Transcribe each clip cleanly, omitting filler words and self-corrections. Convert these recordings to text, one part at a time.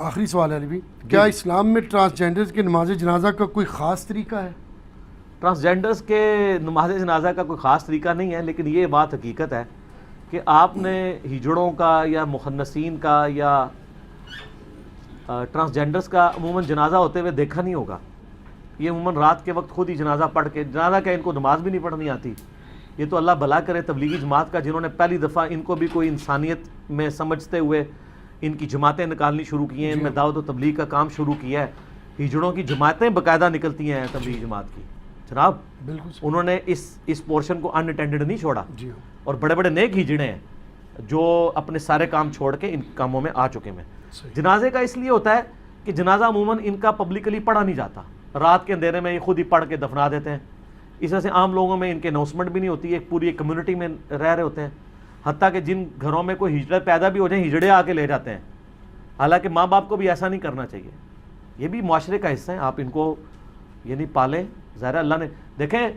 آخری سوال ہے علی بھی، کیا اسلام میں ٹرانسجینڈرز کے نماز جنازہ کا کوئی خاص طریقہ ہے؟ ٹرانسجینڈرز کے نماز جنازہ کا کوئی خاص طریقہ نہیں ہے، لیکن یہ بات حقیقت ہے کہ آپ نے ہجڑوں کا یا مخنثین کا یا ٹرانسجینڈرز کا عموماً جنازہ ہوتے ہوئے دیکھا نہیں ہوگا۔ یہ عموماً رات کے وقت خود ہی جنازہ پڑھ کے، جنازہ کیا ان کو نماز بھی نہیں پڑھنی آتی، یہ تو اللہ بھلا کرے تبلیغی جماعت کا جنہوں نے پہلی دفعہ ان کو بھی کوئی انسانیت میں سمجھتے ہوئے ان کی جماعتیں نکالنی شروع کی ہیں، ان میں دعوت و تبلیغ کا کام شروع کیا ہے۔ ہجڑوں کی جماعتیں باقاعدہ نکلتی ہیں تبلیغی جماعت کی جناب، انہوں نے اس پورشن کو ان اٹینڈڈ نہیں چھوڑا، اور بڑے بڑے نیک ہجڑے ہیں جو اپنے سارے کام چھوڑ کے ان کاموں میں آ چکے ہیں۔ جنازے کا اس لیے ہوتا ہے کہ جنازہ عموماً ان کا پبلکلی پڑھا نہیں جاتا، رات کے اندھیرے میں یہ خود ہی پڑھ کے دفنا دیتے ہیں، اس وجہ سے عام لوگوں میں ان کے اناؤنسمنٹ بھی نہیں ہوتی ہے، ایک پوری کمیونٹی میں رہ رہے ہوتے ہیں، حتیٰ کہ جن گھروں میں کوئی ہجڑے پیدا بھی ہو جائیں ہجڑے آ کے لے جاتے ہیں، حالانکہ ماں باپ کو بھی ایسا نہیں کرنا چاہیے، یہ بھی معاشرے کا حصہ ہے، آپ ان کو یعنی پالیں۔ ظاہر اللہ نے دیکھیں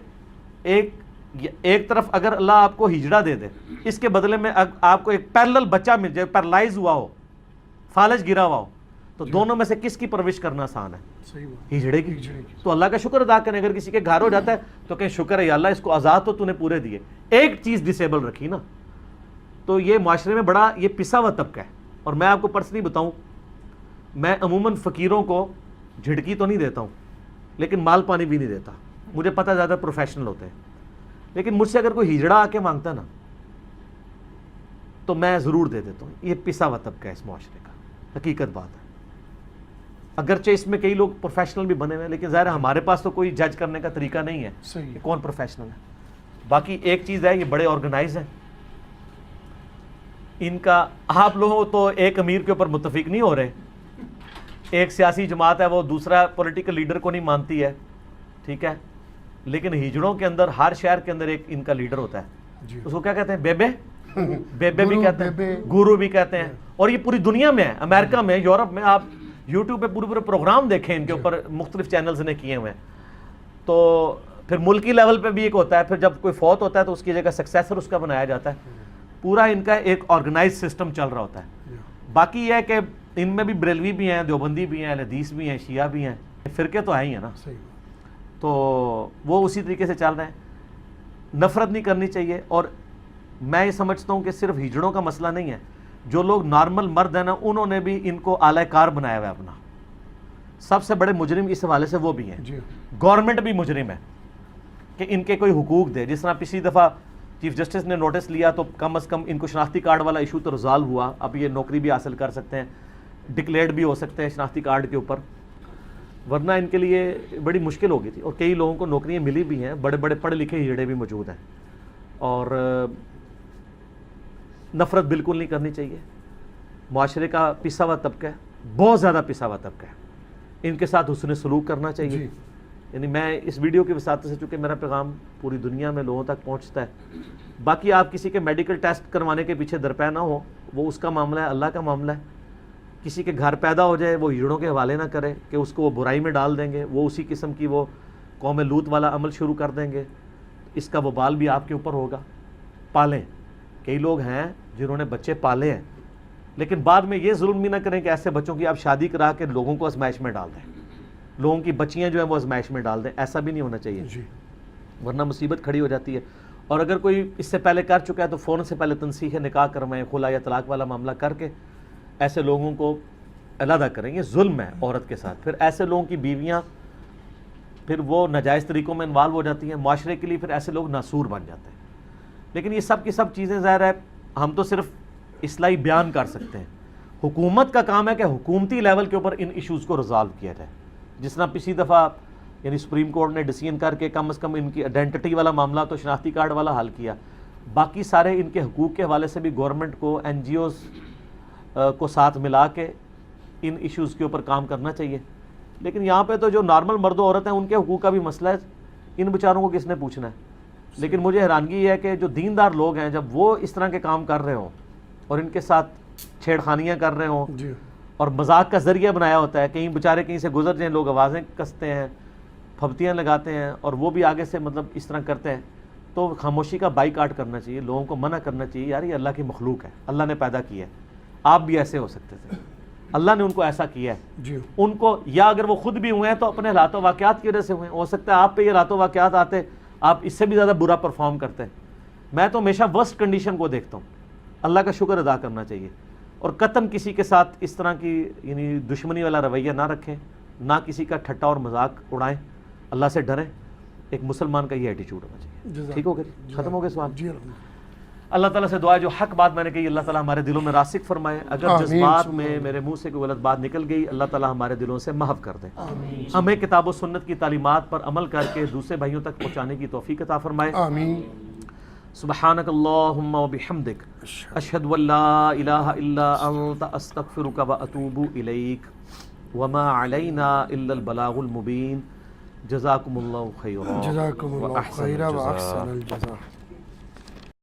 ایک طرف اگر اللہ آپ کو ہجڑا دے دے، اس کے بدلے میں آپ کو ایک پیرلل بچہ مل جائے، پیرلائز ہوا ہو، فالج گرا ہوا ہو، تو دونوں میں سے کس کی پرورش کرنا آسان ہے؟ ہجڑے کی۔ تو اللہ کا شکر ادا کریں، اگر کسی کے گھر ہو جاتا ہے تو کہیں شکر ہے یا اللہ اس کو آزاد تو نے پورے دیے، ایک چیز ڈسیبل رکھی نا، تو یہ معاشرے میں بڑا یہ پسا ہوا طبقہ ہے۔ اور میں آپ کو پرسنلی بتاؤں، میں عموماً فقیروں کو جھڑکی تو نہیں دیتا ہوں، لیکن مال پانی بھی نہیں دیتا، مجھے پتہ زیادہ پروفیشنل ہوتے ہیں، لیکن مجھ سے اگر کوئی ہجڑا آ کے مانگتا نا تو میں ضرور دے دیتا ہوں۔ یہ پسا ہوا طبقہ ہے اس معاشرے کا، حقیقت بات ہے، اگرچہ اس میں کئی لوگ پروفیشنل بھی بنے ہوئے ہیں، لیکن ظاہر ہمارے پاس تو کوئی جج کرنے کا طریقہ نہیں ہے کہ کون پروفیشنل ہے۔ باقی ایک چیز ہے، یہ بڑے آرگنائز ہیں، ان کا آپ لوگوں تو ایک امیر کے اوپر متفق نہیں ہو رہے، ایک سیاسی جماعت ہے وہ دوسرا پولیٹیکل لیڈر کو نہیں مانتی ہے، ٹھیک ہے، لیکن ہجڑوں کے اندر ہر شہر کے اندر ایک ان کا لیڈر ہوتا ہے، اس کو کیا کہتے ہیں؟ بیبے بھی کہتے ہیں، گورو بھی کہتے ہیں، اور یہ پوری دنیا میں ہے، امریکہ میں، یورپ میں، آپ یوٹیوب پہ پورے پروگرام دیکھیں ان کے اوپر مختلف چینلز نے کیے ہوئے ہیں۔ تو پھر ملکی لیول پہ بھی ایک ہوتا ہے، پھر جب کوئی فوت ہوتا ہے تو اس کی جگہ سکسیسر اس کا بنایا جاتا ہے، پورا ان کا ایک آرگنائز سسٹم چل رہا ہوتا ہے۔ باقی یہ ہے کہ ان میں بھی بریلوی بھی ہیں، دیوبندی بھی ہیں، اہل حدیث بھی ہیں، شیعہ بھی ہیں، فرقے تو ہیں ہی ہیں نا، تو وہ اسی طریقے سے چل رہے ہیں۔ نفرت نہیں کرنی چاہیے، اور میں یہ سمجھتا ہوں کہ صرف ہجڑوں کا مسئلہ نہیں ہے، جو لوگ نارمل مرد ہیں نا انہوں نے بھی ان کو اعلی کار بنایا ہوا ہے اپنا، سب سے بڑے مجرم اس حوالے سے وہ بھی ہیں، گورنمنٹ بھی مجرم ہے کہ ان کے کوئی حقوق دے۔ جس طرح پچھلی دفعہ چیف جسٹس نے نوٹس لیا تو کم از کم ان کو شناختی کارڈ والا ایشو تو ریزالو ہوا، اب یہ نوکری بھی حاصل کر سکتے ہیں، ڈکلیئرڈ بھی ہو سکتے ہیں شناختی کارڈ کے اوپر، ورنہ ان کے لیے بڑی مشکل ہو گئی تھی، اور کئی لوگوں کو نوکریاں ملی بھی ہیں، بڑے بڑے پڑھے لکھے ہجڑے بھی موجود ہیں۔ اور نفرت بالکل نہیں کرنی چاہیے، معاشرے کا پسا ہوا طبقہ ہے، بہت زیادہ پسا ہوا طبقہ ہے، ان کے ساتھ حسن سلوک کرنا چاہیے۔ یعنی میں اس ویڈیو کی وساطت سے، چونکہ میرا پیغام پوری دنیا میں لوگوں تک پہنچتا ہے، باقی آپ کسی کے میڈیکل ٹیسٹ کروانے کے پیچھے درپے نہ ہو، وہ اس کا معاملہ ہے، اللہ کا معاملہ ہے۔ کسی کے گھر پیدا ہو جائے وہ ہجڑوں کے حوالے نہ کرے کہ اس کو وہ برائی میں ڈال دیں گے، وہ اسی قسم کی وہ قوم لوط والا عمل شروع کر دیں گے، اس کا وبال بھی آپ کے اوپر ہوگا۔ پالیں، کئی لوگ ہیں جنہوں نے بچے پالے ہیں، لیکن بعد میں یہ ظلم بھی نہ کریں کہ ایسے بچوں کی آپ شادی کرا کے لوگوں کو آزمائش میں ڈال دیں، لوگوں کی بچیاں جو ہیں وہ آزمائش میں ڈال دیں، ایسا بھی نہیں ہونا چاہیے، ورنہ مصیبت کھڑی ہو جاتی ہے۔ اور اگر کوئی اس سے پہلے کر چکا ہے تو فوراً سے پہلے تنسیخ نکاح کروائیں، خلا یا طلاق والا معاملہ کر کے ایسے لوگوں کو علیحدہ کریں، یہ ظلم ہے عورت کے ساتھ۔ پھر ایسے لوگوں کی بیویاں پھر وہ ناجائز طریقوں میں انوالو ہو جاتی ہیں، معاشرے کے لیے پھر ایسے لوگ ناسور بن جاتے ہیں۔ لیکن یہ سب کی سب چیزیں ظاہر ہے ہم تو صرف اصلاحی بیان کر سکتے ہیں، حکومت کا کام ہے کہ حکومتی لیول کے اوپر ان ایشوز کو ریزالو کیا جائے، جس طرح پچھلی دفعہ یعنی سپریم کورٹ نے ڈیسیژن کر کے کم از کم ان کی آئیڈینٹی والا معاملہ تو شناختی کارڈ والا حل کیا، باقی سارے ان کے حقوق کے حوالے سے بھی گورنمنٹ کو این جی اوز کو ساتھ ملا کے ان ایشوز کے اوپر کام کرنا چاہیے۔ لیکن یہاں پہ تو جو نارمل مرد و عورت ہیں ان کے حقوق کا بھی مسئلہ ہے، ان بیچاروں کو کس نے پوچھنا ہے؟ لیکن مجھے حیرانگی یہ ہے کہ جو دیندار لوگ ہیں جب وہ اس طرح کے کام کر رہے ہوں اور ان کے ساتھ چھیڑ خانیاں کر رہے ہوں اور مذاق کا ذریعہ بنایا ہوتا ہے، کہیں بیچارے کہیں سے گزر جائیں لوگ آوازیں کستے ہیں، پھبتیاں لگاتے ہیں، اور وہ بھی آگے سے مطلب اس طرح کرتے ہیں، تو خاموشی کا بائیکاٹ کرنا چاہیے، لوگوں کو منع کرنا چاہیے، یار یہ اللہ کی مخلوق ہے، اللہ نے پیدا کی ہے، آپ بھی ایسے ہو سکتے تھے، اللہ نے ان کو ایسا کیا ہے. جی ان کو یا اگر وہ خود بھی ہوئے ہیں تو اپنے حالات و واقعات کی وجہ سے ہوئے ہیں. ہو سکتا ہے آپ پہ یہ حالات و واقعات آتے آپ اس سے بھی زیادہ برا پرفارم کرتے ہیں. میں تو ہمیشہ ورسٹ کنڈیشن کو دیکھتا ہوں. اللہ کا شکر ادا کرنا چاہیے اور قطعاً کسی کے ساتھ اس طرح کی یعنی دشمنی والا رویہ نہ رکھیں, نہ کسی کا ٹھٹا اور مذاق اڑائیں, اللہ سے ڈریں. ایک مسلمان کا یہ ایٹیچیوڈ ہونا چاہیے. ٹھیک ہو گیا؟ ختم ہو گئے سوال. جی اللہ تعالیٰ سے دعا ہے جو حق بات میں نے کہی اللہ تعالیٰ ہمارے دلوں میں راسخ فرمائے. اگر جذبات میں میرے منہ سے کوئی غلط بات نکل گئی اللہ تعالیٰ ہمارے دلوں سے محو کر دے. ہمیں کتاب و سنت کی تعلیمات پر عمل کر کے دوسرے بھائیوں تک پہنچانے کی توفیق عطا فرمائے. آمین. سبحانک اللہم و بحمدک اشہد ان لا الہ الا انت استغفرک و اتوب الیک وما علینا الا البلاغ المبین. جزاکم اللہ خیرا جزاکم اللہ خیرا و احسن الجزاء.